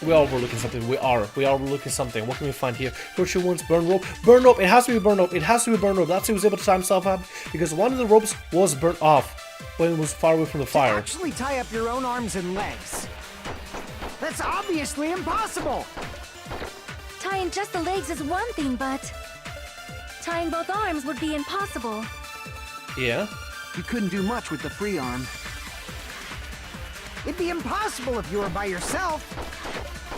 We are overlooking something. We are overlooking something. What can we find here? Virtue wounds, burn rope. Burn rope. It has to be burn rope. It has to be burn rope. That's how he was able to tie himself up because one of the ropes was burnt off when it was far away from the fire. To actually tie up your own arms and legs. That's obviously impossible. Tying just the legs is one thing, but tying both arms would be impossible. Yeah. You couldn't do much with the free arm. It'd be impossible if you were by yourself.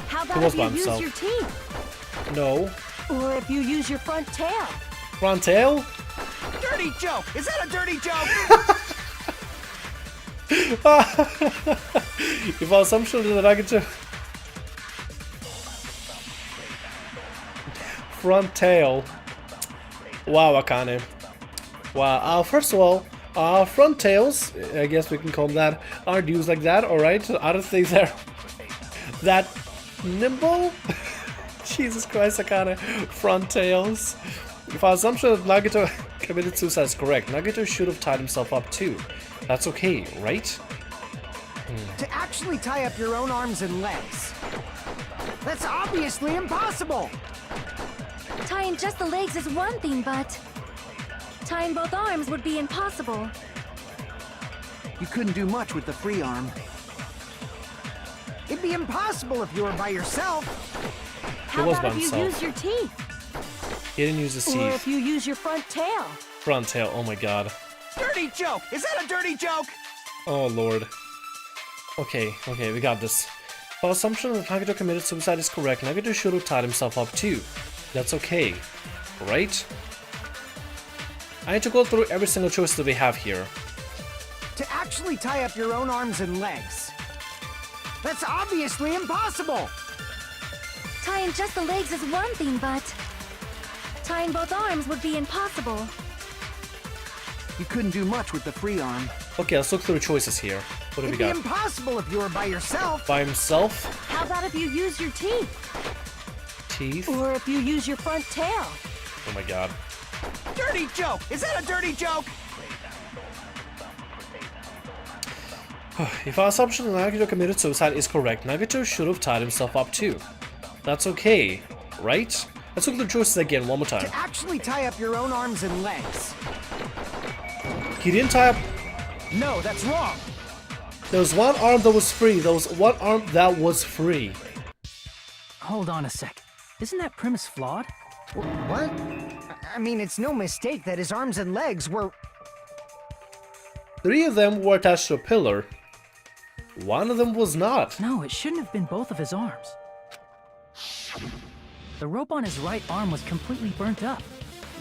How about if you use your teeth? No. Or if you use your front tail? Front tail? Dirty joke! Is that a dirty joke? If our assumption that I get to front tail. Wow, Akane. Wow. First of all, front tails, I guess we can call them that, aren't used like that, alright? I don't think they're that nimble. Jesus Christ, Akane. Front tails. If our assumption that Nagito committed suicide is correct, Nagito should have tied himself up too. That's okay, right? To actually tie up your own arms and legs. That's obviously impossible. Tying just the legs is one thing, but tying both arms would be impossible. You couldn't do much with the free arm. It'd be impossible if you were by yourself. How about if you use your teeth? He didn't use his teeth. Or if you use your front tail. Front tail, oh my god. Dirty joke! Is that a dirty joke? Oh lord. Okay, we got this. If our assumption that Nagito committed suicide is correct, Nagito should have tied himself up too. That's okay, right? I need to go through every single choice that we have here. To actually tie up your own arms and legs. That's obviously impossible! Tying just the legs is one thing, but tying both arms would be impossible. You couldn't do much with the free arm. Okay, let's look through the choices here. What do we got? It'd be impossible if you were by yourself. By himself? How about if you use your teeth? Teeth? Or if you use your front tail? Oh my god. Dirty joke! Is that a dirty joke? If our assumption that Nagito committed suicide is correct, Nagito should have tied himself up too. That's okay, right? Let's look at the choices again one more time. To actually tie up your own arms and legs. He didn't tie up... No, that's wrong. There was one arm that was free. There was one arm that was free. Hold on a sec. Isn't that premise flawed? What? I mean, it's no mistake that his arms and legs were... 3 of them were attached to a pillar. 1 of them was not. No, it shouldn't have been both of his arms. The rope on his right arm was completely burnt up.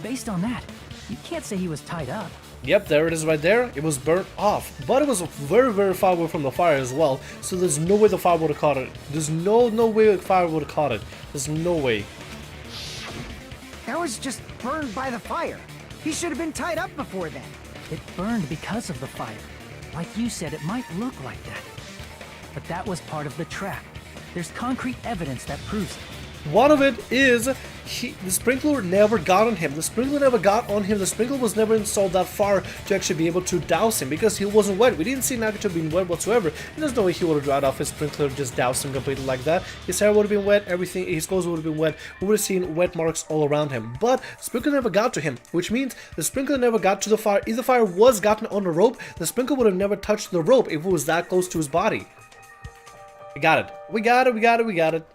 Based on that, you can't say he was tied up. Yep, there it is right there. It was burnt off. But it was very, very far away from the fire as well. So there's no way the fire would have caught it. There's no way the fire would have caught it. There's no way. That was just burned by the fire. He should have been tied up before then. It burned because of the fire. Like you said, it might look like that. But that was part of the trap. There's concrete evidence that proves it. One of it is the sprinkler never got on him. The sprinkler never got on him. The sprinkler was never installed that far to actually be able to douse him because he wasn't wet. We didn't see Nagito being wet whatsoever. There's no way he would have dried off his sprinkler, just doused him completely like that. His hair would have been wet, everything, his clothes would have been wet. We would have seen wet marks all around him. But the sprinkler never got to him, which means the sprinkler never got to the fire. If the fire was gotten on the rope, the sprinkler would have never touched the rope if it was that close to his body. We got it. We got it. We got it. We got it.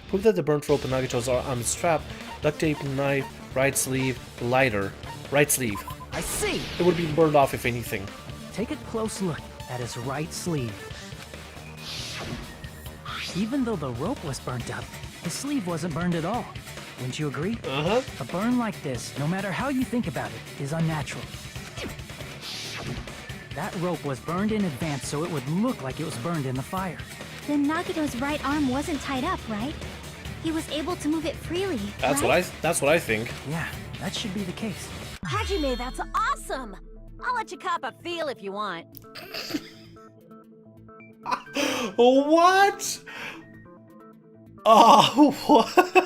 Prove that the burnt rope in Nagito's arm is trapped. Duct tape, knife, right sleeve, lighter. Right sleeve. I see. It would be burned off if anything. Take a close look at his right sleeve. Even though the rope was burnt up, his sleeve wasn't burned at all. Wouldn't you agree? Uh-huh. A burn like this, no matter how you think about it, is unnatural. That rope was burned in advance so it would look like it was burned in the fire. Then Nagito's right arm wasn't tied up, right? He was able to move it freely, That's right? what I think. Yeah, that should be the case. Hajime, that's awesome! I'll let you cop a feel if you want. What? Oh, what?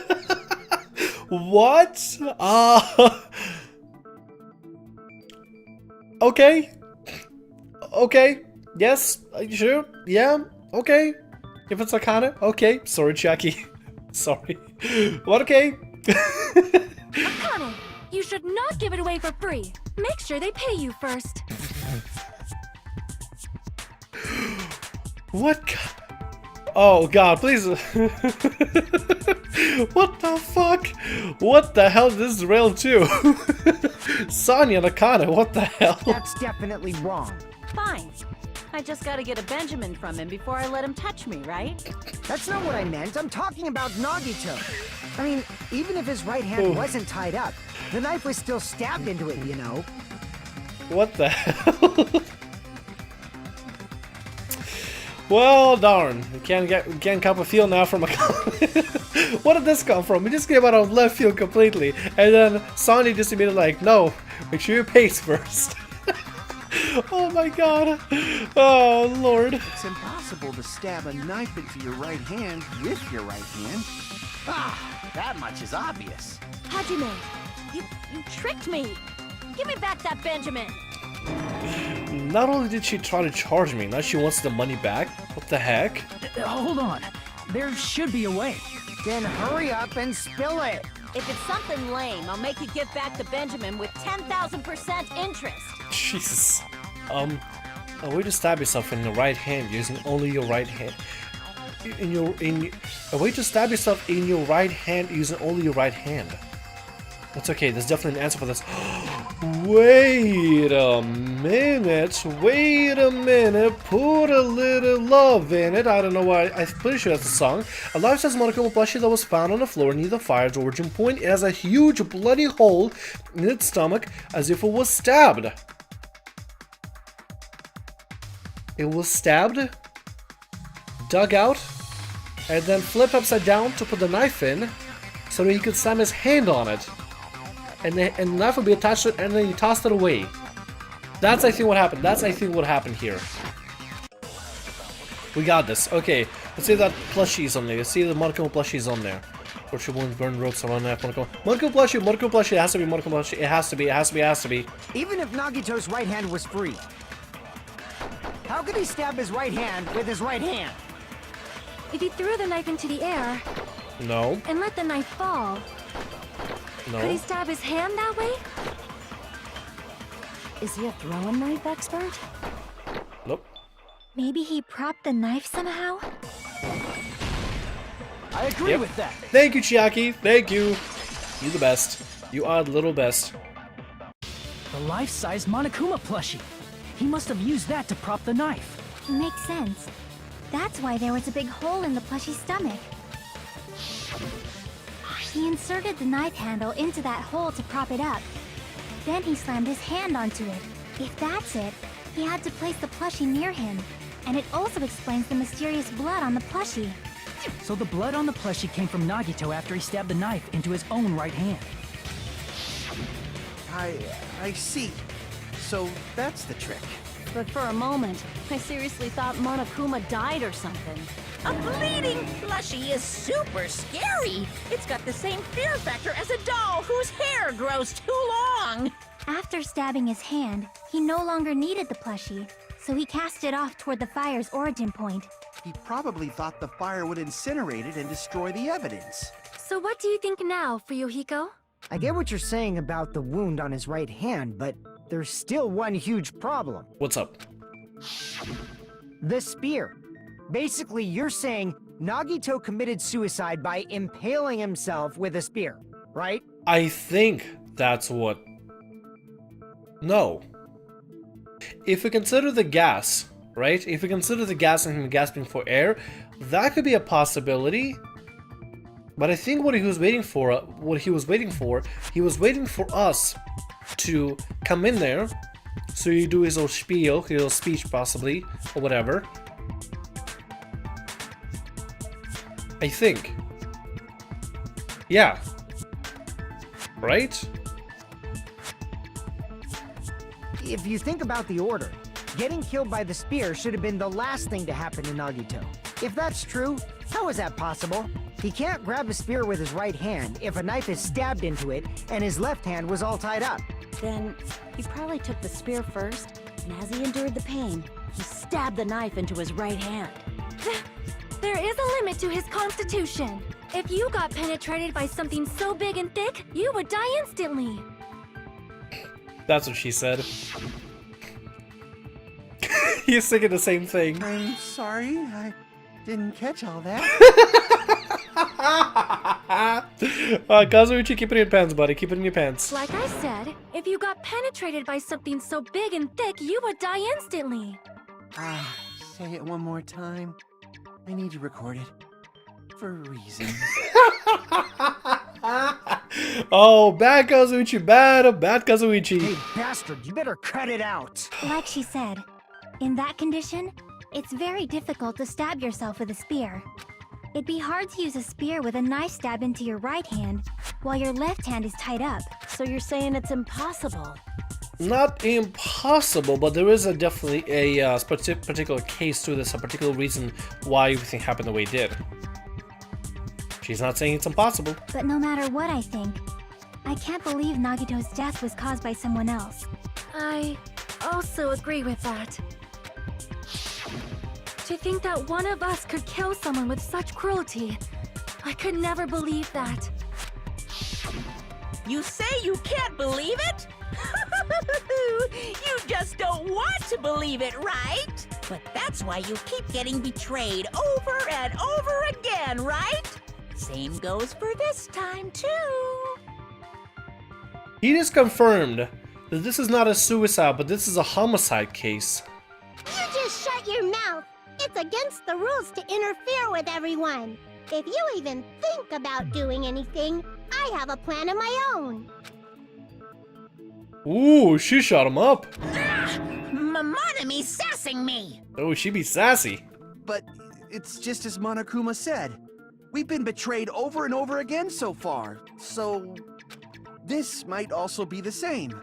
What? Okay. Okay. Yes. Are you sure? Yeah. Okay. If it's Akane, okay. Sorry, Jackie. Sorry. But okay. Akane, you should not give it away for free. Make sure they pay you first. What? Oh god, please. What the fuck? What the hell is this rail too? Sonya Nakata, what the hell? That's definitely wrong. Fine. I just gotta get a Benjamin from him before I let him touch me, right? That's not what I meant. I'm talking about Nagito. I mean, even if his right hand wasn't tied up, the knife was still stabbed into it, you know? What the hell? Well, darn. We can't cop a feel now from a What did this come from? We just came out of left field completely. And then Sonya just immediately like, no, make sure you pace first. Oh my god. Oh lord. It's impossible to stab a knife into your right hand with your right hand. Ah, that much is obvious. Hajime, you tricked me. Give me back that Benjamin. Not only did she try to charge me, now she wants the money back? What the heck? Hold on. There should be a way. Then hurry up and spill it. If it's something lame, I'll make you give back the Benjamin with 10,000% interest. Jesus. A way to stab yourself in the right hand using only your right hand. A way to stab yourself in your right hand using only your right hand. That's okay, there's definitely an answer for this. Wait a minute, put a little love in it. I don't know why, I'm pretty sure that's a song. A life-size Monokuma plushie that was found on the floor near the fire's origin point. It has a huge bloody hole in its stomach as if it was stabbed. It was stabbed, dug out, and then flipped upside down to put the knife in so that he could slam his hand on it. And the knife would be attached to it, and then you tossed it away. That's, I think, what happened. That's, I think, what happened here. We got this. Okay, let's see if that plushie's on there. Let's see if the Monokuma plushie's on there. Or she won't burn ropes around that Monokuma. Monokuma plushie, it has to be Monokuma plushie. It has to be. Even if Nagito's right hand was free, how could he stab his right hand with his right hand? If he threw the knife into the air No. and let the knife fall, could he No. stab his hand that way? Is he a throwing knife expert? Nope. Maybe he propped the knife somehow? I agree with that. Thank you, Chiaki. Thank you. You're the best. You are the little best. The life-size Monokuma plushie. He must have used that to prop the knife. Makes sense. That's why there was a big hole in the plushie's stomach. He inserted the knife handle into that hole to prop it up. Then he slammed his hand onto it. If that's it, he had to place the plushie near him. And it also explains the mysterious blood on the plushie. So the blood on the plushie came from Nagito after he stabbed the knife into his own right hand. I see. So that's the trick. But for a moment, I seriously thought Monokuma died or something. A bleeding plushie is super scary. It's got the same fear factor as a doll whose hair grows too long. After stabbing his hand, he no longer needed the plushie, so he cast it off toward the fire's origin point. He probably thought the fire would incinerate it and destroy the evidence. So what do you think now, Fuyuhiko? I get what you're saying about the wound on his right hand, but there's still one huge problem. What's up? The spear. Basically, you're saying Nagito committed suicide by impaling himself with a spear, right? I think that's what... No. If we consider the gas, right? If we consider the gas and him gasping for air, that could be a possibility. But I think what he was waiting for, he was waiting for us to come in there, so you do his little spiel, his little speech possibly, or whatever. I think. Yeah. Right? If you think about the order, getting killed by the spear should have been the last thing to happen to Nagito. If that's true, how is that possible? He can't grab a spear with his right hand if a knife is stabbed into it and his left hand was all tied up. Then he probably took the spear first, and as he endured the pain, he stabbed the knife into his right hand. There limit to his constitution. If you got penetrated by something so big and thick, you would die instantly. That's what she said. He's thinking the same thing. I'm sorry, I didn't catch all that. Kazuichi, keep it in your pants, buddy. Keep it in your pants. Like I said, if you got penetrated by something so big and thick, you would die instantly. Say it one more time. I need to record it. For reasons. Oh, bad Kazuichi, bad Kazuichi. Hey, bastard, you better cut it out. Like she said, in that condition, it's very difficult to stab yourself with a spear. It'd be hard to use a spear with a knife stab into your right hand while your left hand is tied up. So you're saying it's impossible? Not impossible, but there is definitely a particular case to this, a particular reason why everything happened the way it did. She's not saying it's impossible. But no matter what I think, I can't believe Nagito's death was caused by someone else. I also agree with that. To think that one of us could kill someone with such cruelty, I could never believe that. You say you can't believe it? You just don't want to believe it, right? But that's why you keep getting betrayed over and over again, right? Same goes for this time, too. He just confirmed that this is not a suicide, but this is a homicide case. You just shut your mouth. It's against the rules to interfere with everyone. If you even think about doing anything, I have a plan of my own. Ooh, she shot him up. Monome's sassing me. Oh, she be sassy. But it's just as Monokuma said. We've been betrayed over and over again so far, so this might also be the same.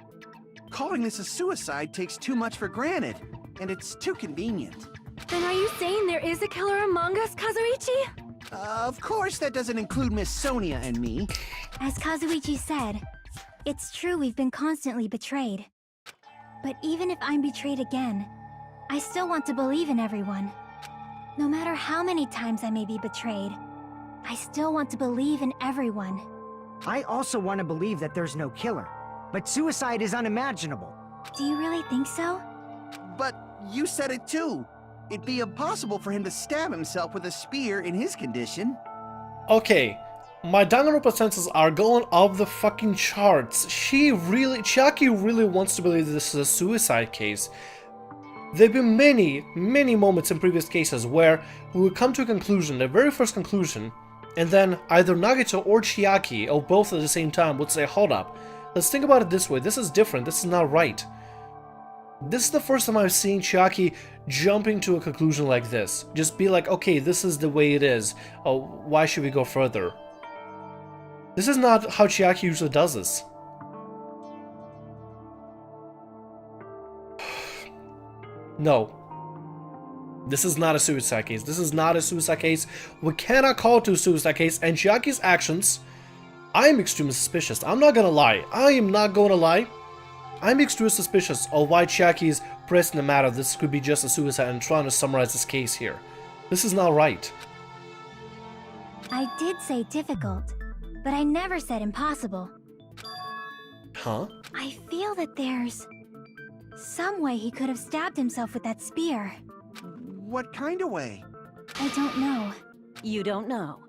Calling this a suicide takes too much for granted, and it's too convenient. Then are you saying there is a killer among us, Kazuichi? Of course that doesn't include Miss Sonia and me. As Kazuichi said, it's true we've been constantly betrayed. But even if I'm betrayed again, I still want to believe in everyone. No matter how many times I may be betrayed, I still want to believe in everyone. I also want to believe that there's no killer, but suicide is unimaginable. Do you really think so? But you said it too. It'd be impossible for him to stab himself with a spear in his condition. Okay, my DanganRonpa senses are going off the fucking charts. Chiaki really wants to believe this is a suicide case. There have been many moments in previous cases where we would come to a conclusion, the very first conclusion, and then either Nagito or Chiaki, or both at the same time, would say, hold up, let's think about it this way, this is different, this is not right. This is the first time I've seen Chiaki jumping to a conclusion like this. Just be like, okay, this is the way it is, why should we go further? This is not how Chiaki usually does this. No. This is not a suicide case. This is not a suicide case. We cannot call it a suicide case, and Chiaki's actions, I am extremely suspicious. I'm not gonna lie. I am not gonna lie. I'm extremely suspicious of why Chiaki is pressing the matter. This could be just a suicide and trying to summarize this case here. This is not right. I did say difficult, but I never said impossible. Huh? I feel that there's some way he could have stabbed himself with that spear. What kind of way? I don't know. You don't know.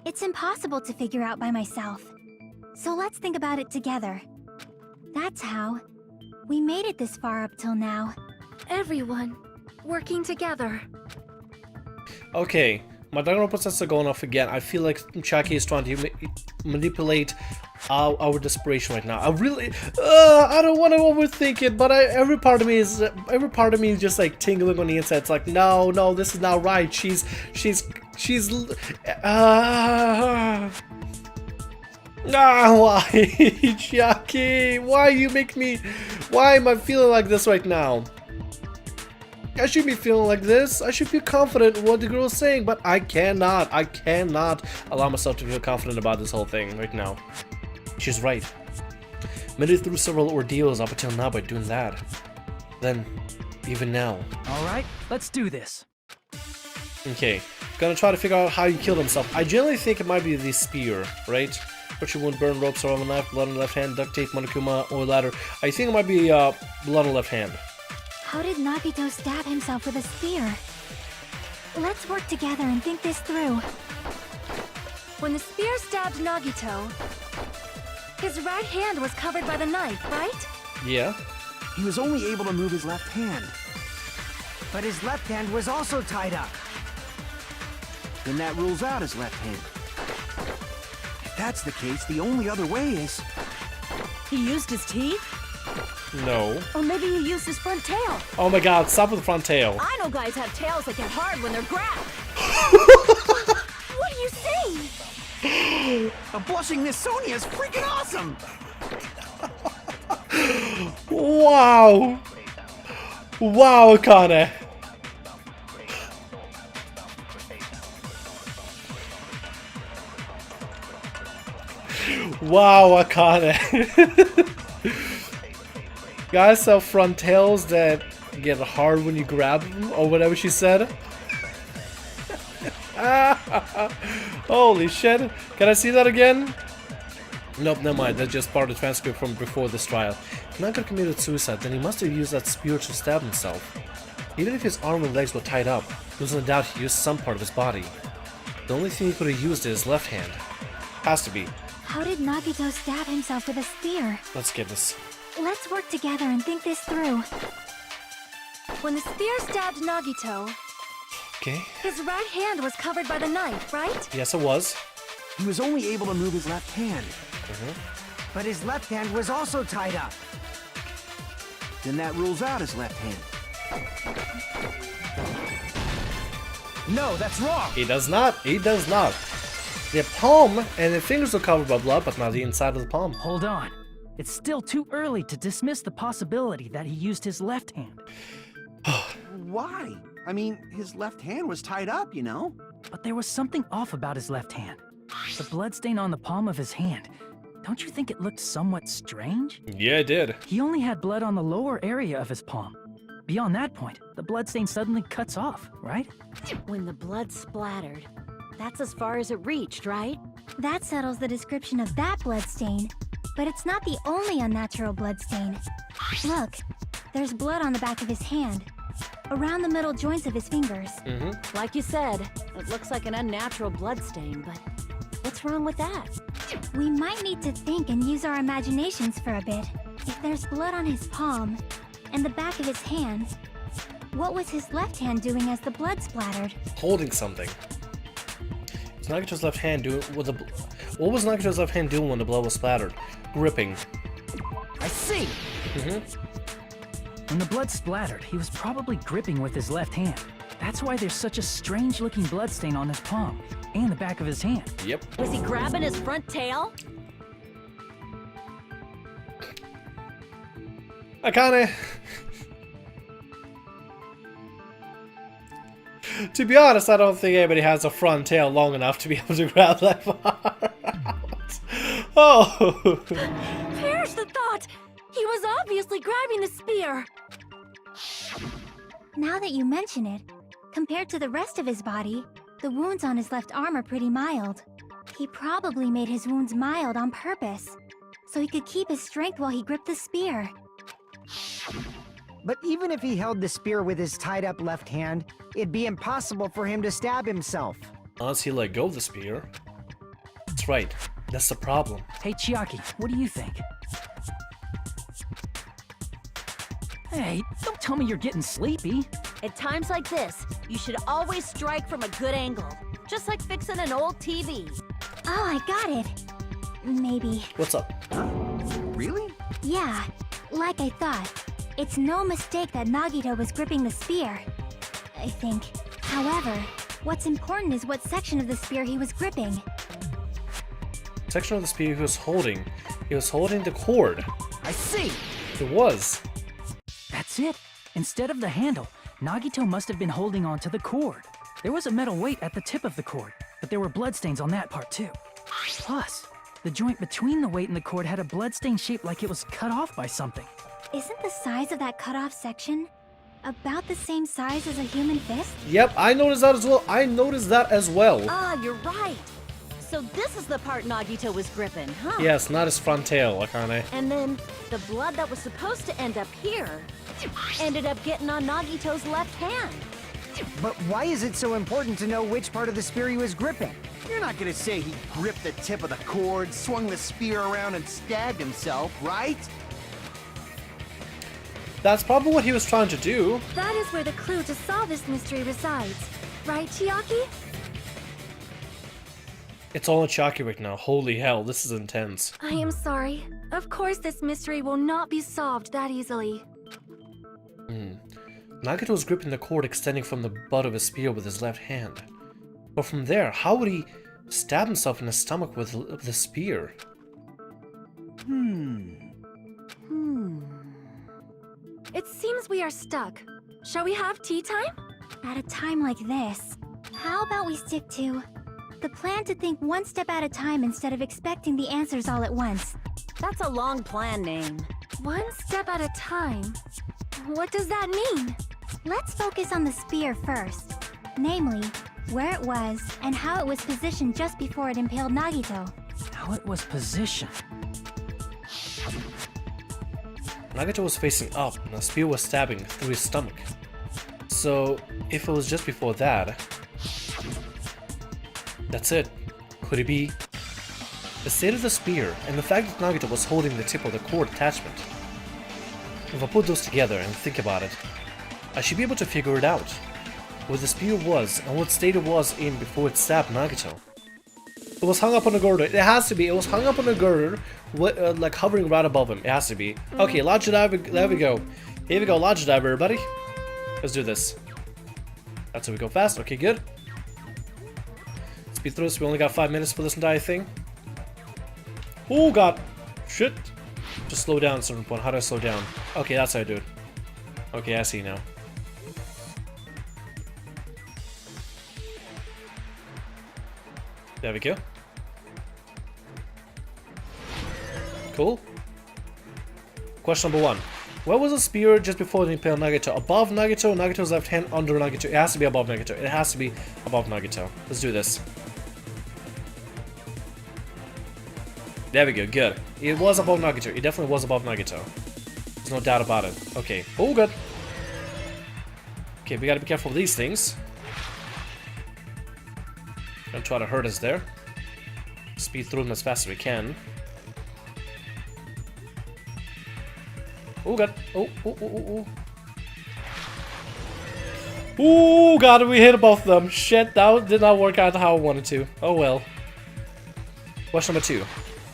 It's impossible to figure out by myself. So let's think about it together. That's how we made it this far up till now. Everyone working together. Okay, my DanganRonpa senses are going off again. I feel like Chiaki is trying to manipulate our desperation right now. I don't want to overthink it, but every part of me is just like tingling on the inside. It's like, no, this is not right. She's why, Chiaki? Why am I feeling like this right now? I should be feeling like this. I should feel confident in what the girl is saying, but I cannot allow myself to feel confident about this whole thing right now. She's right. Made it through several ordeals up until now by doing that. Then, even now. All right, let's do this. Okay, Gonna try to figure out how he killed himself. I generally think it might be the spear, right? Butcher wound, burn ropes, or on the knife, blood on the left hand, duct tape, Monokuma, or ladder. I think it might be blood on the left hand. How did Nagito stab himself with a spear? Let's work together and think this through. When the spear stabbed Nagito, his right hand was covered by the knife, right? Yeah. He was only able to move his left hand. But his left hand was also tied up. Then that rules out his left hand. If that's the case, the only other way is... He used his teeth? No. Or maybe he used his front tail. Oh my god, stop with the front tail. I know guys have tails that get hard when they're grabbed. What do you say? A blushing Miss Sonia is freaking awesome! Wow. Wow, Akane. Wow, Akane. Guys have front tails that get hard when you grab them, or whatever she said. Holy shit. Can I see that again? Nope, never mind. That's just part of the transcript from before this trial. If Nagito committed suicide, then he must have used that spear to stab himself. Even if his arm and legs were tied up, there's no doubt he used some part of his body. The only thing he could have used is his left hand. Has to be. How did Nagito stab himself with a spear? Let's get this. Let's work together and think this through. When the spear stabbed Nagito, Okay. his right hand was covered by the knife, right? Yes, it was. He was only able to move his left hand. But his left hand was also tied up. Then that rules out his left hand. No, that's wrong. He does not. He does not. The palm and the fingers are covered by blood, but not the inside of the palm. Hold on. It's still too early to dismiss the possibility that he used his left hand. Why? I mean, his left hand was tied up, you know? But there was something off about his left hand. The bloodstain on the palm of his hand. Don't you think it looked somewhat strange? Yeah, it did. He only had blood on the lower area of his palm. Beyond that point, the bloodstain suddenly cuts off, right? When the blood splattered, that's as far as it reached, right? That settles the description of that bloodstain. But it's not the only unnatural bloodstain. Look, there's blood on the back of his hand, around the middle joints of his fingers. Like you said, it looks like an unnatural bloodstain, but what's wrong with that? We might need to think and use our imaginations for a bit. If there's blood on his palm and the back of his hand, what was his left hand doing as the blood splattered? Holding something. Is Nagito's left hand doing what was Nagito's left hand doing when the blood was splattered? Gripping. I see. When the blood splattered, he was probably gripping with his left hand. That's why there's such a strange-looking bloodstain on his palm and the back of his hand. Yep. Was he grabbing his front tail? Akane. To be honest, I don't think anybody has a front tail long enough to be able to grab that far out. Oh. Here's the thought! He was obviously grabbing the spear! Now that you mention it, compared to the rest of his body, the wounds on his left arm are pretty mild. He probably made his wounds mild on purpose, so he could keep his strength while he gripped the spear. But even if he held the spear with his tied-up left hand, it'd be impossible for him to stab himself. Unless he let go of the spear. That's right. That's the problem. Hey, Chiaki, what do you think? Hey, don't tell me you're getting sleepy. At times like this, you should always strike from a good angle. Just like fixing an old TV. Oh, I got it. Maybe. What's up? Really? Yeah, like I thought. It's no mistake that Nagito was gripping the spear, I think. However, what's important is what section of the spear he was gripping. Section of the spear he was holding. He was holding the cord. I see. It was. That's it. Instead of the handle, Nagito must have been holding on to the cord. There was a metal weight at the tip of the cord, but there were bloodstains on that part too. Plus, the joint between the weight and the cord had a bloodstain shaped like it was cut off by something. Isn't the size of that cut-off section About the same size as a human fist? Yep, I noticed that as well. I noticed that as well. Ah, you're right. So this is the part Nagito was gripping, huh? Yes, not his front tail, Akane. And then the blood that was supposed to end up here ended up getting on Nagito's left hand. But why is it so important to know which part of the spear he was gripping? You're not gonna say he gripped the tip of the cord, swung the spear around, and stabbed himself, right? That's probably what he was trying to do. That is where the clue to solve this mystery resides. Right, Chiaki? It's all in Chiaki right now. Holy hell, this is intense. I am sorry. Of course this mystery will not be solved that easily. Nagito was gripping the cord extending from the butt of his spear with his left hand. But from there, how would he stab himself in the stomach with the spear? It seems we are stuck. Shall we have tea time? At a time like this, how about we stick to the plan to think one step at a time instead of expecting the answers all at once? That's a long plan name. One step at a time? What does that mean? Let's focus on the spear first. Namely, where it was and how it was positioned just before it impaled Nagito. How it was positioned. Nagito was facing up and the spear was stabbing through his stomach. So, if it was just before that... That's it. Could it be... The state of the spear and the fact that Nagito was holding the tip of the cord attachment. If I put those together and think about it, I should be able to figure it out. Where the spear was and what state it was in before it stabbed Nagito. It was hung up on a girder. It has to be. It was hung up on a girder, like hovering right above him. It has to be. Okay, Logic Dive. There we go. Here we go, Logic Dive, everybody. Let's do this. That's how we go fast. Okay, good. Speed through this. We only got 5 minutes for this entire thing. Oh god. Shit. Just slow down at a certain point. How do I slow down? Okay, that's how I do it. Okay, I see now. There we go. Cool. Question number 1. Where was the spear just before the impale Nagito? Above Nagito, Nagito's left hand, under Nagito. It has to be above Nagito. It has to be above Nagito. Let's do this. There we go, good. It was above Nagito. It definitely was above Nagito. There's no doubt about it. Okay. Oh, good. Okay, we gotta be careful of these things. Don't try to hurt us there. Speed through them as fast as we can. Oh god. Oh. Oh god, we hit both of them. Shit, that did not work out how I wanted to. Oh well. Question number 2.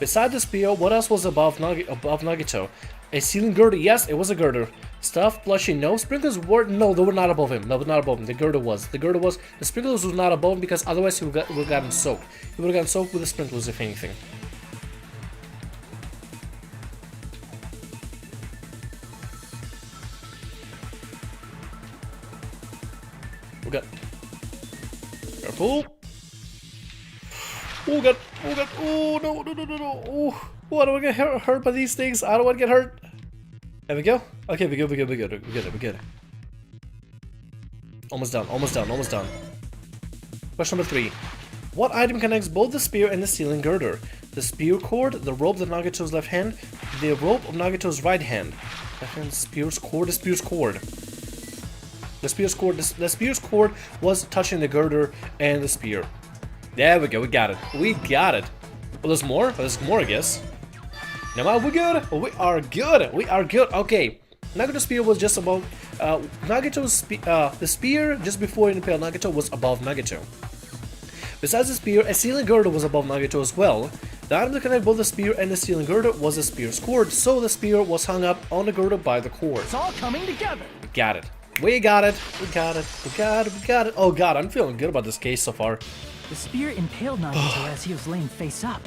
Beside the spear, what else was above Nagito? A ceiling girder. Yes, it was a girder. Stuffed plushie. No. Sprinklers were... No, they were not above him. No, not above him. The girder was. The girder was... The sprinklers was not above him because otherwise he would have gotten soaked. He would have gotten soaked with the sprinklers, if anything. Oh god. Careful. Oh god. Oh god. Oh no. Oh, I don't want to get hurt by these things. I don't want to get hurt. There we go. Okay, we're good. Almost done. Question number 3. What item connects both the spear and the ceiling girder? The spear cord, the rope of Nagito's left hand, the rope of Nagito's right hand. Left hand, spear's cord, the spear's cord. The spear's cord was touching the girder and the spear. There we go, we got it. Well, there's more? There's more, I guess. Now, we're good. We are good. Okay. Nagito's spear was just above... the spear just before it impaled Nagito was above Nagito. Besides the spear, a ceiling girder was above Nagito as well. The item to connect both the spear and the ceiling girder was the spear's cord, so the spear was hung up on the girder by the cord. It's all coming together. We got it. Oh god, I'm feeling good about this case so far. The spear impaled Nagito as he was laying face up.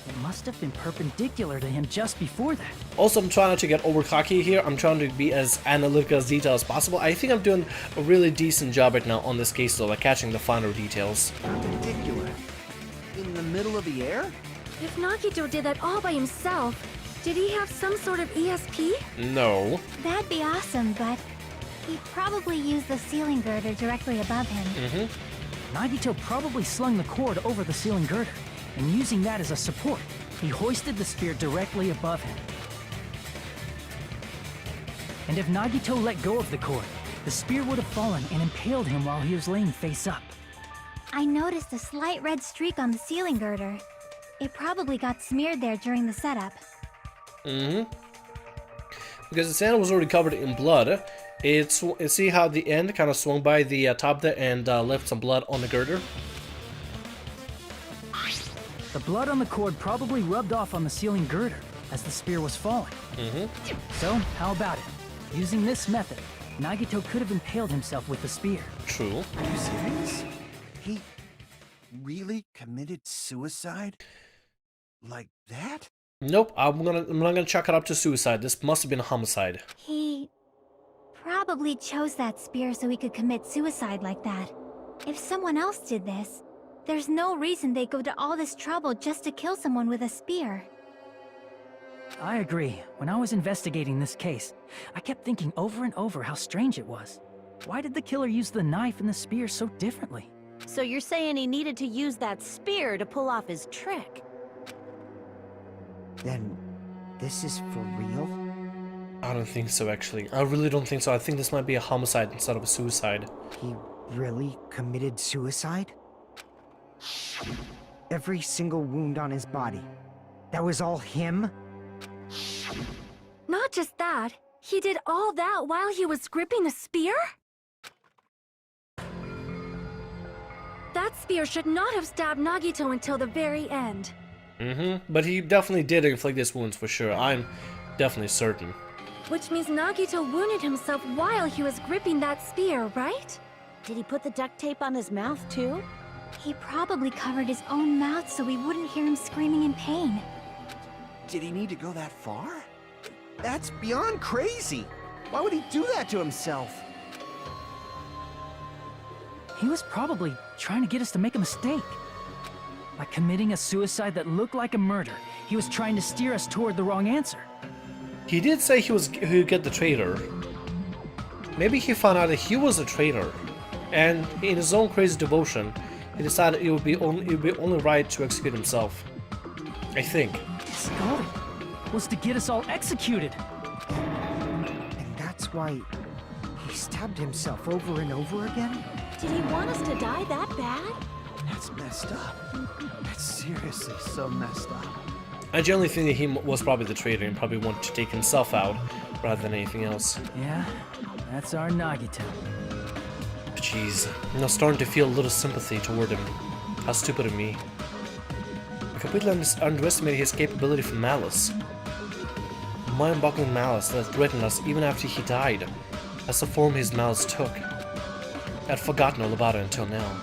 It must have been perpendicular to him just before that. Also, I'm trying not to get over cocky here. I'm trying to be as analytical as detailed as possible. I think I'm doing a really decent job right now on this case though, like catching the finer details. Perpendicular. In the middle of the air? If Nagito did that all by himself, did he have some sort of ESP? No. That'd be awesome, but He probably used the ceiling girder directly above him. Nagito probably slung the cord over the ceiling girder, and using that as a support, he hoisted the spear directly above him. And if Nagito let go of the cord, the spear would have fallen and impaled him while he was laying face up. I noticed a slight red streak on the ceiling girder. It probably got smeared there during the setup. Because the sand was already covered in blood. See how the end kind of swung by the top there and left some blood on the girder? The blood on the cord probably rubbed off on the ceiling girder as the spear was falling. So, how about it? Using this method, Nagito could have impaled himself with the spear. True. Are you serious? He really committed suicide? Like that? Nope, I'm not gonna chalk it up to suicide. This must have been a homicide. He probably chose that spear so he could commit suicide like that. If someone else did this, there's no reason they'd go to all this trouble just to kill someone with a spear. I agree. When I was investigating this case, I kept thinking over and over how strange it was. Why did the killer use the knife and the spear so differently? So you're saying he needed to use that spear to pull off his trick? Then, this is for real? I don't think so, actually. I really don't think so. I think this might be a homicide instead of a suicide. He really committed suicide? Every single wound on his body. That was all him? Not just that, he did all that while he was gripping the spear? That spear should not have stabbed Nagito until the very end. But he definitely did inflict his wounds for sure. I'm definitely certain. Which means Nagito wounded himself while he was gripping that spear, right? Did he put the duct tape on his mouth too? He probably covered his own mouth so we wouldn't hear him screaming in pain. Did he need to go that far? That's beyond crazy. Why would he do that to himself? He was probably trying to get us to make a mistake. By committing a suicide that looked like a murder, he was trying to steer us toward the wrong answer. He did say he would get the traitor. Maybe he found out that he was a traitor, and in his own crazy devotion, he decided it would be only right to execute himself. I think. His goal was to get us all executed. And that's why he stabbed himself over and over again? Did he want us to die that bad? That's messed up. That's seriously so messed up. I generally think that he was probably the traitor and probably wanted to take himself out rather than anything else. Yeah, that's our Nagito. Jeez, I'm starting to feel a little sympathy toward him. How stupid of me. I completely underestimated his capability for malice. Mind-boggling malice that threatened us even after he died. That's the form his malice took. I'd forgotten all about it until now.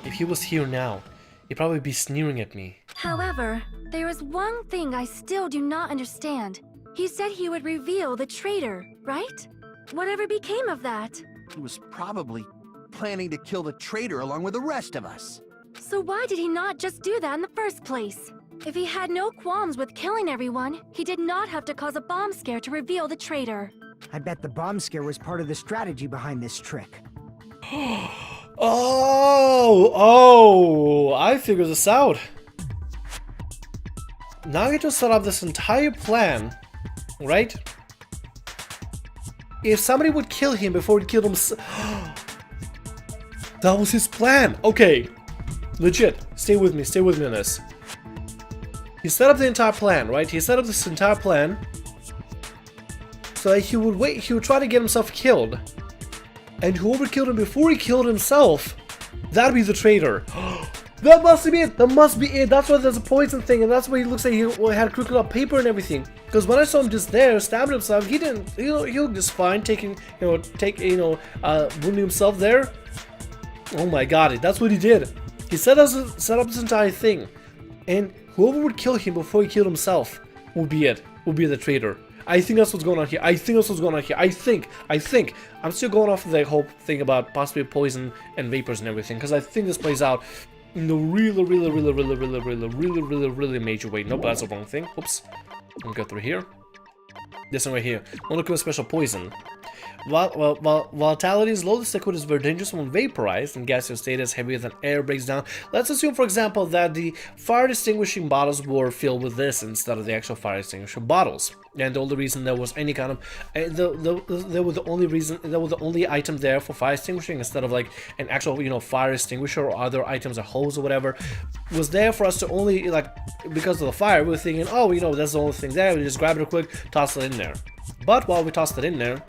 If he was here now, he'd probably be sneering at me. However, there is one thing I still do not understand. He said he would reveal the traitor, right? Whatever became of that? He was probably planning to kill the traitor along with the rest of us. So why did he not just do that in the first place? If he had no qualms with killing everyone, he did not have to cause a bomb scare to reveal the traitor. I bet the bomb scare was part of the strategy behind this trick. Oh, I figured this out. Nagito set up this entire plan, right? If somebody would kill him before he killed himself. That was his plan. Okay, legit. Stay with me on this. He set up the entire plan, right? He set up this entire plan so that he would try to get himself killed. And whoever killed him before he killed himself, that'd be the traitor. That must be it. That must be it. That's why there's a poison thing, and that's why he looks like he had crooked up paper and everything. Because when I saw him just there stabbing himself, he didn't. He looked just fine, wounding himself there. Oh my god, that's what he did. He set up this entire thing, and whoever would kill him before he killed himself would be it. Would be the traitor. I think that's what's going on here. I think. I'm still going off of the whole thing about possibly poison and vapors and everything, because I think this plays out in a really major way. Nope, that's the wrong thing. Oops. Let me go through here. This one right here. Monokuma special poison. While volatility is low, this liquid is very dangerous when vaporized, and gaseous state is heavier than air breaks down. Let's assume, for example, that the fire extinguishing bottles were filled with this instead of the actual fire extinguishing bottles. And the only reason there was any kind of they were the only item there for fire extinguishing instead of like an actual, you know, fire extinguisher or other items, a hose or whatever, was there for us to only, like, because of the fire, we were thinking, oh, you know, that's the only thing there, we just grab it quick, toss it in there. But while we tossed it in there,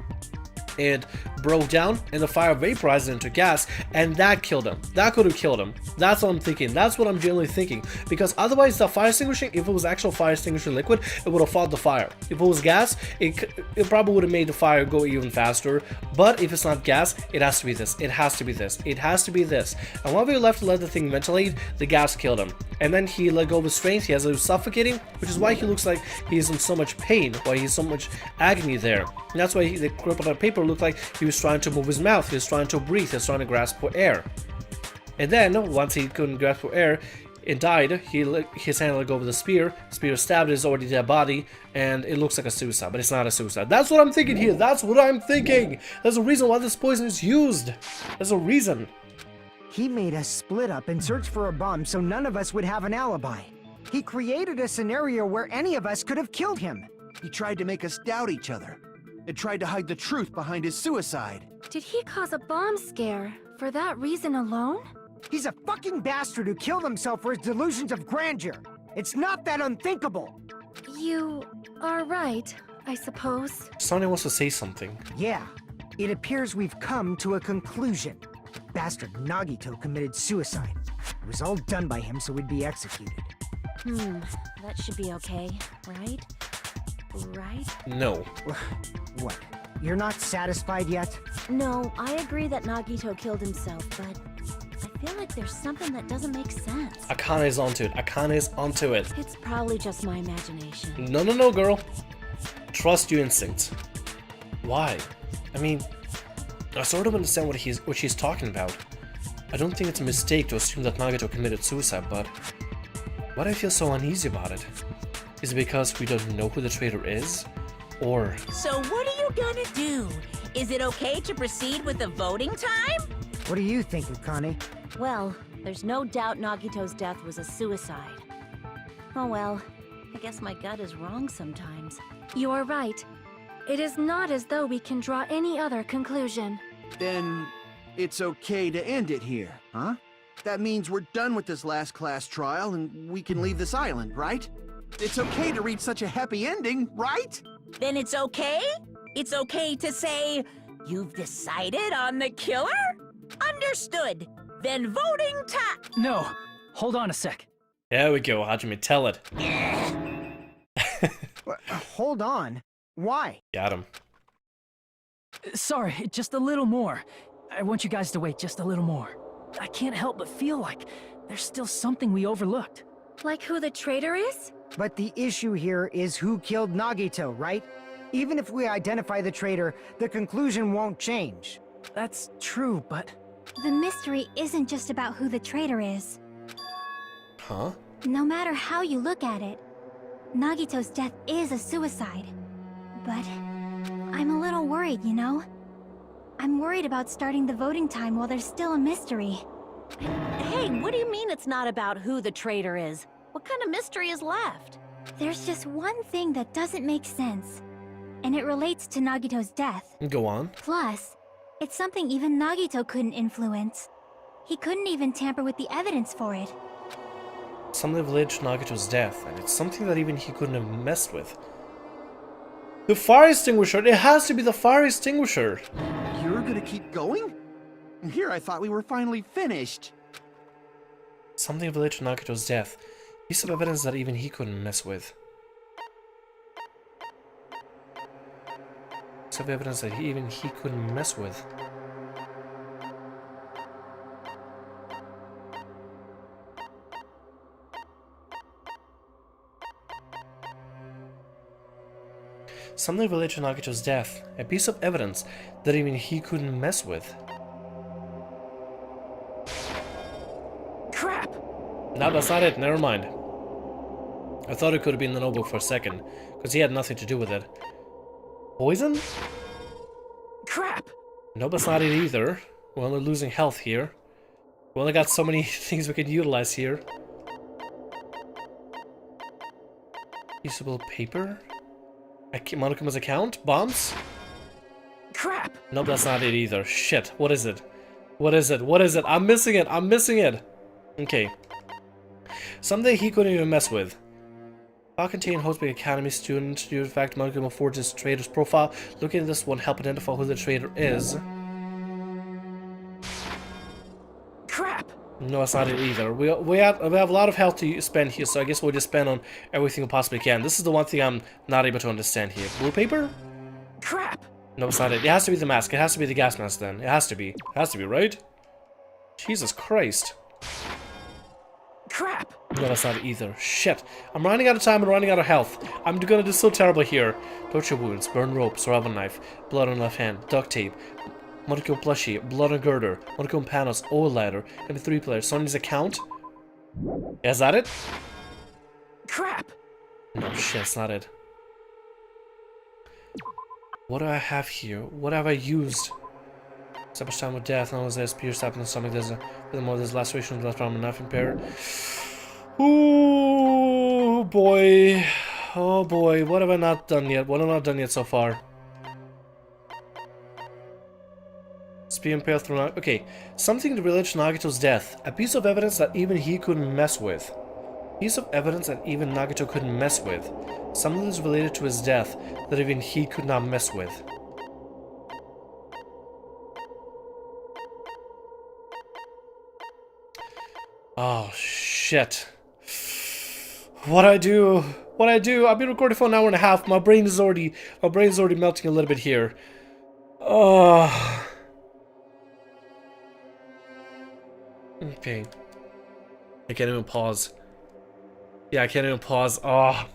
it broke down and the fire vaporized it into gas, and that killed him. That could have killed him. That's what I'm thinking. That's what I'm generally thinking. Because otherwise, the fire extinguishing, if it was actual fire extinguishing liquid, it would have fought the fire. If it was gas, it probably would have made the fire go even faster. But if it's not gas, it has to be this. It has to be this. It has to be this. And while we were left to let the thing ventilate, the gas killed him. And then he let go of his strength. He has a suffocating, which is why he looks like he's in so much pain, why he's so much agony there. And that's why the grip on the paper looked like he was trying to move his mouth, he was trying to breathe, he was trying to grasp for air. And then, once he couldn't grasp for air, it died. His hand let go of the spear stabbed his already dead body, and it looks like a suicide, but it's not a suicide. That's what I'm thinking here, that's what I'm thinking! There's a reason why this poison is used! There's a reason. He made us split up and search for a bomb so none of us would have an alibi. He created a scenario where any of us could have killed him. He tried to make us doubt each other, and tried to hide the truth behind his suicide. Did he cause a bomb scare for that reason alone? He's a fucking bastard who killed himself for his delusions of grandeur. It's not that unthinkable. You are right, I suppose. Sonia wants to say something. Yeah, it appears we've come to a conclusion. Bastard Nagito committed suicide. It was all done by him so he'd be executed. That should be okay, right? Right? No. What? You're not satisfied yet? No, I agree that Nagito killed himself, but I feel like there's something that doesn't make sense. Akane is onto it. Akane is onto it. It's probably just my imagination. No, girl. Trust your instincts. Why? I mean, I sort of understand what she's talking about. I don't think it's a mistake to assume that Nagito committed suicide, but why do I feel so uneasy about it? Is it because we don't know who the traitor is? Or... So what are you gonna do? Is it okay to proceed with the voting time? What do you think, Akane? Well, there's no doubt Nagito's death was a suicide. Oh well, I guess my gut is wrong sometimes. You are right. It is not as though we can draw any other conclusion. Then it's okay to end it here, huh? That means we're done with this last class trial and we can leave this island, right? It's okay to reach such a happy ending, right? Then it's okay? It's okay to say, you've decided on the killer? Understood. Then voting time. No, hold on a sec. There we go, Hajime, tell it. Hold on. Why? Got him. Sorry, just a little more. I want you guys to wait just a little more. I can't help but feel like there's still something we overlooked. Like who the traitor is? But the issue here is who killed Nagito, right? Even if we identify the traitor, the conclusion won't change. That's true, but... The mystery isn't just about who the traitor is. Huh? No matter how you look at it, Nagito's death is a suicide. But I'm a little worried, you know? I'm worried about starting the voting time while there's still a mystery. Hey, what do you mean it's not about who the traitor is? What kind of mystery is left? There's just one thing that doesn't make sense, and it relates to Nagito's death. Go on. Plus, it's something even Nagito couldn't influence. He couldn't even tamper with the evidence for it. Something related to Nagito's death, and it's something that even he couldn't have messed with. The fire extinguisher! It has to be the fire extinguisher! You're gonna keep going? Here I thought we were finally finished. Something related to Nagito's death. Piece of evidence that even he couldn't mess with. Piece of evidence that even he couldn't mess with. Something related to Nagito's death. A piece of evidence that even he couldn't mess with. Crap! No, that's not it. Never mind. I thought it could have been the notebook for a second, because he had nothing to do with it. Poison? Crap! Nope, that's not it either. We're only losing health here. We only got so many things we can utilize here. Usable paper? Monokuma's account? Bombs? Crap! Nope, that's not it either. Shit, what is it? What is it? What is it? I'm missing it! I'm missing it! Okay. Something he couldn't even mess with. File contain Hosbig Academy student. Due to the fact Monokuma forged his trader's profile. Looking at this one, help identify who the trader is. Crap! No, that's not it either. We have a lot of health to spend here, so I guess we'll just spend on everything we possibly can. This is the one thing I'm not able to understand here. Blue paper? Crap! No, it's not it. It has to be the mask. It has to be the gas mask then. It has to be. It has to be, right? Jesus Christ. Crap! No, that's not it either. Shit. I'm running out of time and running out of health. I'm gonna do so terrible here. Torture wounds, burn rope, survival knife, blood on left hand, duct tape, Monokuma plushie, blood on girder, Monokuma panels, oil ladder, and 3 players. Sony's account? Yeah, is that it? Crap! No, shit, that's not it. What do I have here? What have I used? Separate time with death, no there's spear stab in the stomach, there's laceration, left arm, and knife impaired. Ooh boy. Oh boy, what have I not done yet? What have I not done yet so far? Spear impaled through. Okay, something related to Nagito's death. A piece of evidence that even he couldn't mess with. Piece of evidence that even Nagito couldn't mess with. Something that's related to his death that even he could not mess with. Oh shit. What do I do? What do I do? I've been recording for an hour and a half. My brain is already melting a little bit here. Oh. Okay. I can't even pause. Yeah, I can't even pause. Oh.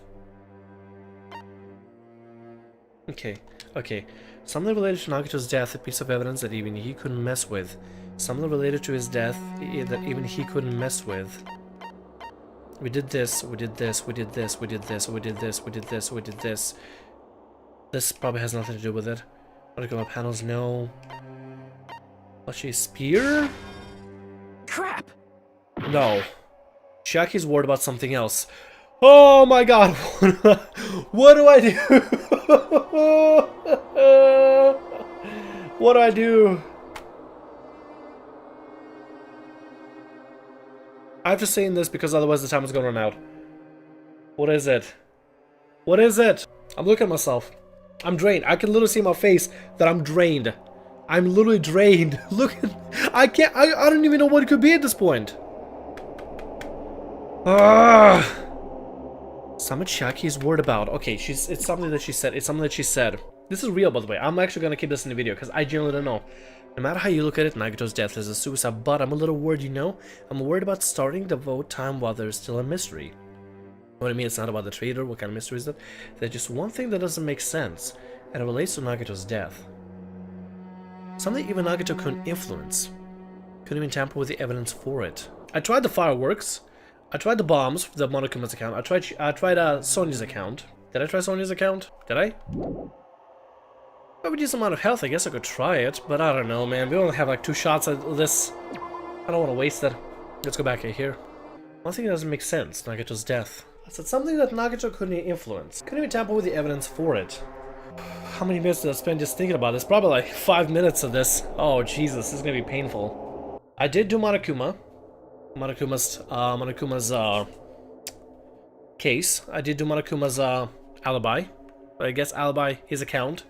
Okay. Okay. Something related to Nagito's death, a piece of evidence that even he couldn't mess with. Something related to his death that even he couldn't mess with. We did this, we did this, we did this, we did this, we did this, we did this, we did this. This probably has nothing to do with it. Monokuma panels, no. Plushie spear? Crap! No. Shaki's worried about something else. Oh my god! What do I do? What do I do? I have to say in this because otherwise the time is gonna run out. What is it? What is it? I'm looking at myself. I'm drained. I can literally see in my face that I'm drained. I'm literally drained. Look at... I don't even know what it could be at this point. Something Shaki is worried about. Okay, it's something that she said. It's something that she said. This is real, by the way. I'm actually gonna keep this in the video because I genuinely don't know. No matter how you look at it, Nagito's death is a suicide, but I'm a little worried, you know? I'm worried about starting the vote time while there's still a mystery. You know what I mean? It's not about the traitor. What kind of mystery is that? There's just one thing that doesn't make sense, and it relates to Nagito's death. Something even Nagito couldn't influence. Couldn't even tamper with the evidence for it. I tried the fireworks. I tried the bombs, the Monokuma's account. I tried Sonya's account. Did I try Sonya's account? Did I? I would use amount of health, I guess I could try it, but I don't know, man. We only have like 2 shots at this. I don't want to waste it. Let's go back here. One thing that doesn't make sense, Nagito's death. I said something that Nagito couldn't influence. Couldn't even tamper with the evidence for it. How many minutes did I spend just thinking about this? Probably like 5 minutes of this. Oh, Jesus, this is gonna be painful. I did do Monokuma. Monokuma's case. I did do Monokuma's alibi. I guess alibi, his account.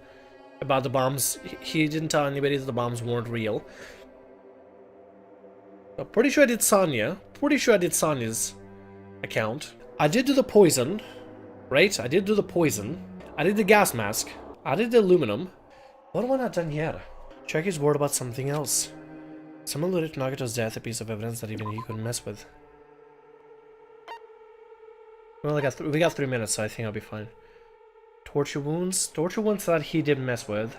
About the bombs. He didn't tell anybody that the bombs weren't real. I'm pretty sure I did Sonya. Pretty sure I did Sonya's account. I did do the poison. Right? I did do the poison. I did the gas mask. I did the aluminum. What have I not done yet? Chucky's worried about something else. Someone alluded to Nagito's death, a piece of evidence that even he couldn't mess with. Well, we got 3 minutes, so I think I'll be fine. Torture wounds. Torture wounds that he didn't mess with.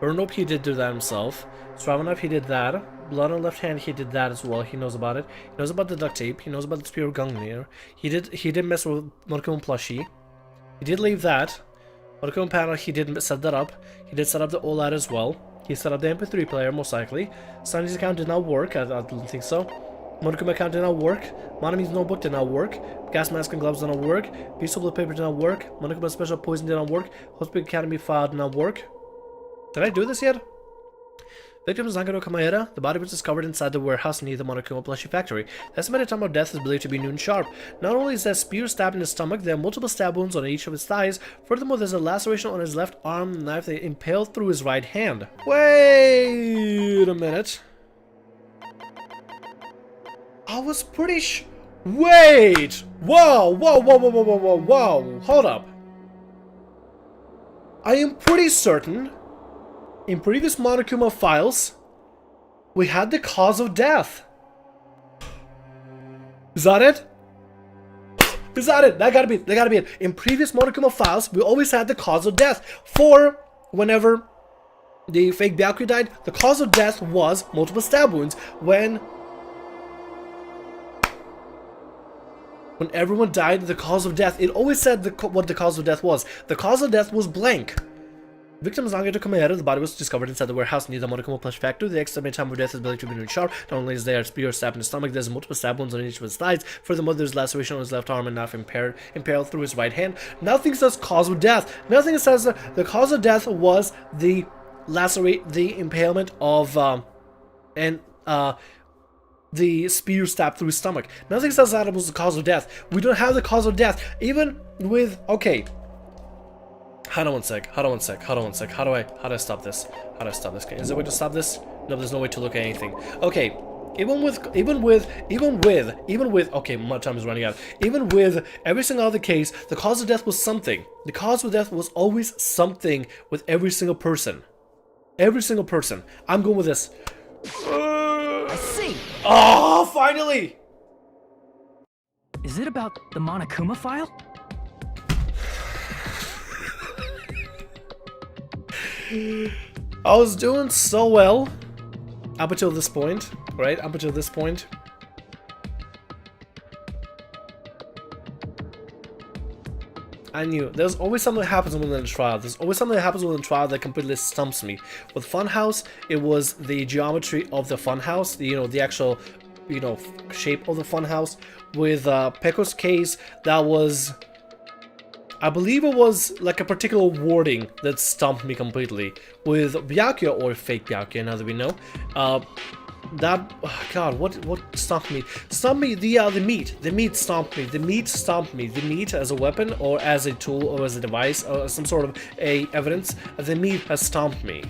Burn rope, he did do that himself. Survival knife, he did that. Blood on left hand, he did that as well. He knows about it. He knows about the duct tape. He knows about the spear of Gungnir. He did mess with Monokuma plushie. He did leave that. Monokuma panel, he didn't set that up. He did set up the OLED as well. He set up the MP3 player, most likely. Sunny's account did not work, I don't think so. Monokuma account did not work. Monami's notebook did not work. Gas mask and gloves did not work. Piece of paper did not work. Monokuma special poison did not work. Hospital Academy file did not work. Did I do this yet? Victim is Nagano Kamahira. The body was discovered inside the warehouse near the Monokuma plushie factory. The estimated time of death is believed to be noon sharp. Not only is there a spear stabbed in his stomach, there are multiple stab wounds on each of his thighs. Furthermore, there's a laceration on his left arm, a knife that impaled through his right hand. Wait a minute. I was pretty wait! Whoa! Hold up. I am pretty certain in previous Monokuma files we had the cause of death. Is that it? Is that it? That gotta be it. In previous Monokuma files, we always had the cause of death. For whenever the fake Byakuya died, the cause of death was multiple stab wounds. When everyone died, the cause of death, it always said what the cause of death was. The cause of death was blank. Victim is Nagano Kamehara. The body was discovered inside the warehouse near the Monokuma plush factory. The estimated time of death is believed to be noon sharp. Not only is there a spear stabbed in the stomach, there's multiple stab wounds on each of his thighs. Furthermore, there's laceration on his left arm and knife impaled through his right hand. Nothing says cause of death. Nothing says the cause of death was the impalement of the spear stabbed through his stomach. Nothing says that it was the cause of death. We don't have the cause of death. Even with, okay. Hold on one sec. How do I stop this? How do I stop this? Is there a way to stop this? No, there's no way to look at anything. Okay. Even with, okay, my time is running out. Even with every single other case, the cause of death was something. The cause of death was always something with every single person. Every single person. I'm going with this. I see. Oh, finally! Is it about the Monokuma file? I was doing so well up until this point, right? Up until this point. I knew there's always something that happens within the trial. There's always something that happens within the trial that completely stumps me. With Funhouse, it was the geometry of the Funhouse, the actual, shape of the Funhouse. With Pekko's case, that was, I believe it was like a particular wording that stumped me completely. With Byakuya, or fake Byakuya, now that we know, God, what stumped me? Stumped me, the meat. The meat stumped me. The meat stumped me. The meat as a weapon, or as a tool, or as a device, or some sort of evidence. The meat has stumped me.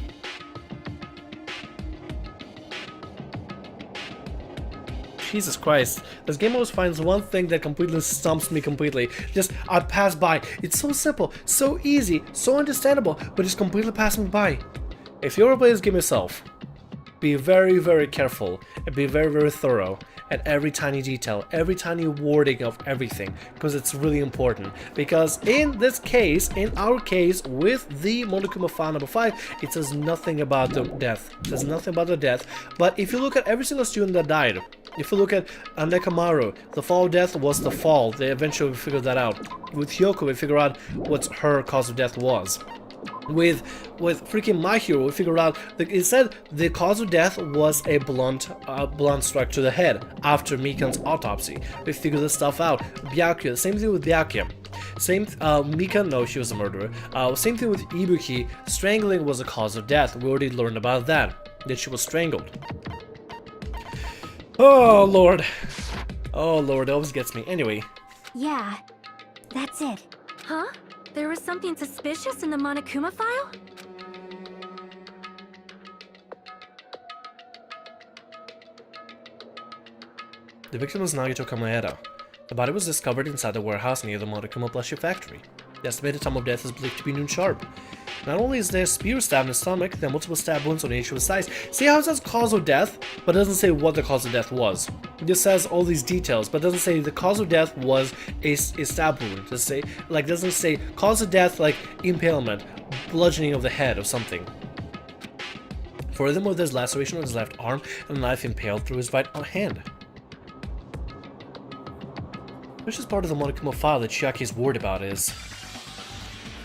Jesus Christ, this game always finds one thing that completely stumps me completely. Just, I pass by. It's so simple, so easy, so understandable, but it's completely passing by. If you ever play this game yourself, be very, very careful and be very, very thorough at every tiny detail, every tiny wording of everything, because it's really important. Because in this case, in our case, with the Monokuma file number 5, it says nothing about the death. It says nothing about the death. But if you look at every single student that died, if you look at Nekamaru, the fall of death was the fall. They eventually figured that out. With Hyoko, we figure out what her cause of death was. With freaking My Hero, we figured out that it said the cause of death was a blunt strike to the head after Mikan's autopsy. We figured this stuff out. Byakuya, same thing with Byakuya. Same, Mika, no, she was a murderer. Same thing with Ibuki. Strangling was a cause of death. We already learned about that she was strangled. Oh lord, it always gets me. Anyway. Yeah, that's it. Huh? There was something suspicious in the Monokuma file? The victim was Nagito Kamehara. The body was discovered inside the warehouse near the Monokuma plushie factory. The estimated time of death is believed to be noon sharp. Not only is there a spear stabbed in the stomach, there are multiple stab wounds on each of his thighs. See how it says cause of death, but it doesn't say what the cause of death was. It just says all these details, but it doesn't say the cause of death was a stab wound. It doesn't say cause of death like impalement, bludgeoning of the head or something. Furthermore, there's laceration on his left arm and a knife impaled through his right hand. Which is part of the Monokuma file that Chiaki is worried about is...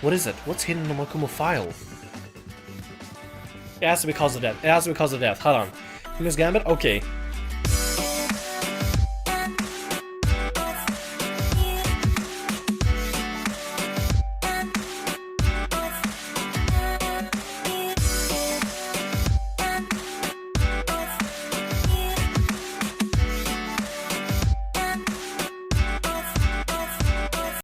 What is it? What's hidden in the Monokuma file? It has to be cause of death. It has to be cause of death. Hold on. Because Gambit? Okay.